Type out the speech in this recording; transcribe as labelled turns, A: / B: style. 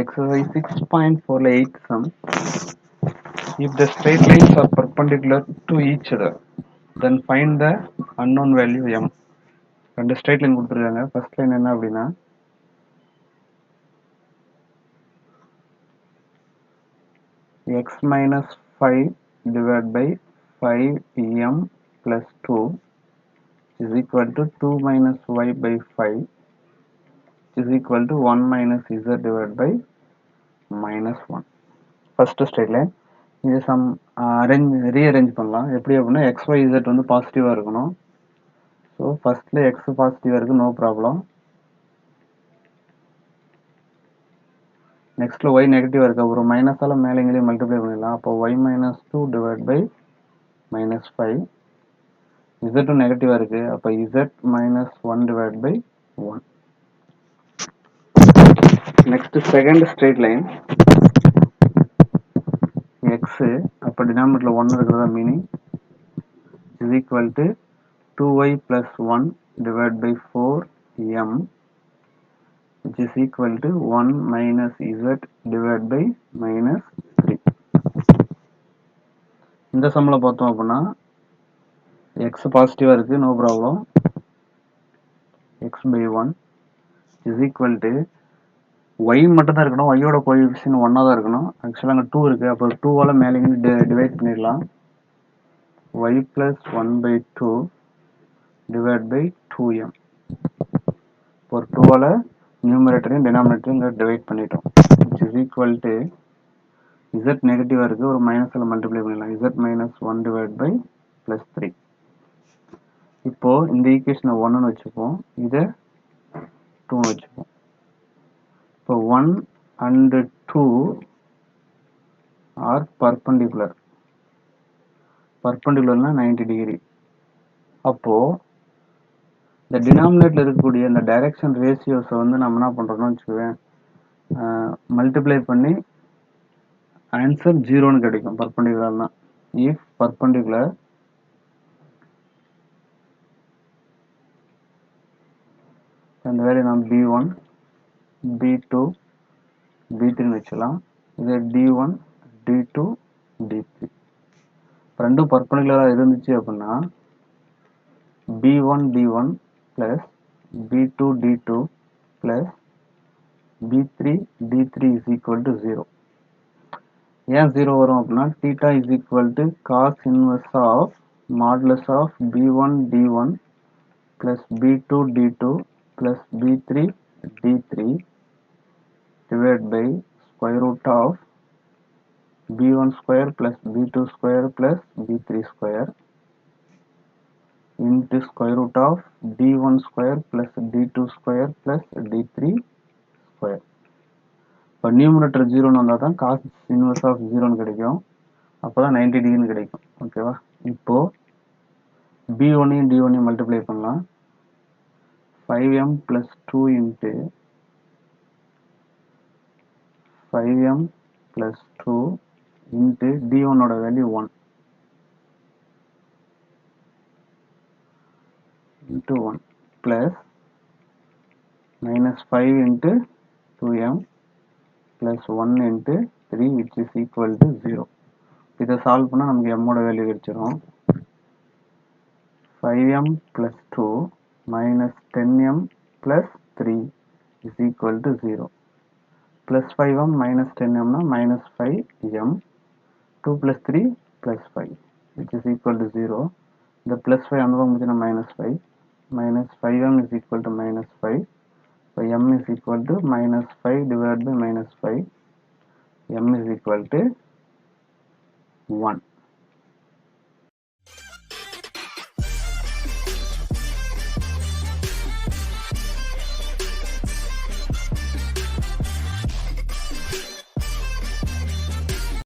A: Exercise 6.4 8th sum. If the straight lines are perpendicular to each other, then find the unknown value m. ரெண்டு straight line கொடுத்துருக்காங்க. First line என்ன அப்படின்னா x minus 5 divided by 5m plus 2 is equal to 2 minus y by 5 is equal to 1 minus z divided by minus 1. First straight line இது some rearrange பண்ணலாம். எப்படி அப்படின்னா X Y Z வந்து பாசிட்டிவாக இருக்கணும். ஸோ ஃபர்ஸ்ட்ல எக்ஸ் பாசிட்டிவாக இருக்குது, நோ ப்ராப்ளம். நெக்ஸ்ட்ல ஒய் நெகட்டிவாக இருக்குது, அப்புறம் மைனஸால் மேலே எங்கேயும் மல்டிப்ளை பண்ணிடலாம். அப்போ y minus 2 divide by minus 5. இசட்டும் நெகட்டிவாக இருக்குது, அப்போ z minus 1 divide by 1. Next second straight line x அப்போ டினாமினேட்டர்ல 1 இருக்கிறதா meaning is equal to 2y plus 1 divided by 4m which is equal to 1 minus z divided by minus 3. இந்த சம்மில் பார்த்தோம் அப்படின்னா x பாசிட்டிவாக இருக்குது, no problem. x by 1 is equal to y மட்டும் தான் இருக்கணும், y-ஓட கோஎஃபிஷியன்ட் 1 தான் இருக்கணும். ஆக்சுவலாக அங்கே 2 இருக்குது, அப்போ 2வால் மேலே இங்கே டிவைட் பண்ணிடலாம். y plus 1 by 2 divided by 2m. ஒரு 2வால் நியூமரேட்டரையும் டினாமினேட்டரையும் இங்கே டிவைட் பண்ணிட்டோம். which is equal to z நெகட்டிவாக இருக்குது, ஒரு மைனஸில் மல்டிப்ளை பண்ணிடலாம். z minus 1 divide by plus 3. இப்போது இந்த ஈக்குவேஷனை 1ன்னு வச்சுப்போம், இதை 2ன்னு வச்சுப்போம். இப்போ 1 and 2 are perpendicular. பர்பண்டிகுலர்னா 90 டிகிரி. அப்போது இந்த டினாமினேட்டில் இருக்கக்கூடிய இந்த டைரக்ஷன் ரேஷியோஸை வந்து நம்ம என்ன பண்ணுறோம்னு வச்சுக்குவேன், மல்டிப்ளை பண்ணி ஆன்சர் 0ன்னு கிடைக்கும். பர்பண்டிகுலர்னா இஃப் பர்பண்டிகுலர் இந்த வேல்யூ நம்ம b1 b2 b3ன்னு வச்சுக்கலாம். இது d1 d2 d3 ரெண்டும் பர்பண்டிகுலராக இருந்துச்சு அப்படின்னா b1 d1 plus b2 d2 plus b3 d3 is equal to 0. ஏன் 0 வரும் அப்படின்னா theta is equal to cos inverse of modulus of b1 d1 plus b2 d2 plus b3 d3 divided by square root of b1 square plus b2 square plus b3 square into square root of d1 square plus d2 square plus d3 square. இப்போ numerator 0ன்னு வந்தால் தான் cos inverse of 0ன்னு கிடைக்கும், அப்போ தான் 90 டிகிரின்னு கிடைக்கும். ஓகேவா? இப்போது b1ஐயும் d1ஐயும் multiply பண்ணலாம். 5m plus 2 into 5m plus 2 into d1ஓட value 1 into 1 plus minus 5 into 2m plus 1 into 3 which is equal to 0. இதை சால்வ் பண்ணால் நமக்கு m-ஓட வேல்யூ கிடைச்சிரும். 5m plus 2 minus 10m plus 3 is equal to 0. plus 5m minus 10m na minus 5m 2 plus 3 plus 5 which is equal to 0. The plus 5 அந்த பக்கம் போச்சுன்னா minus 5 minus 5m is equal to minus 5. So m is equal to minus 5 divided by minus 5. M is equal to 1.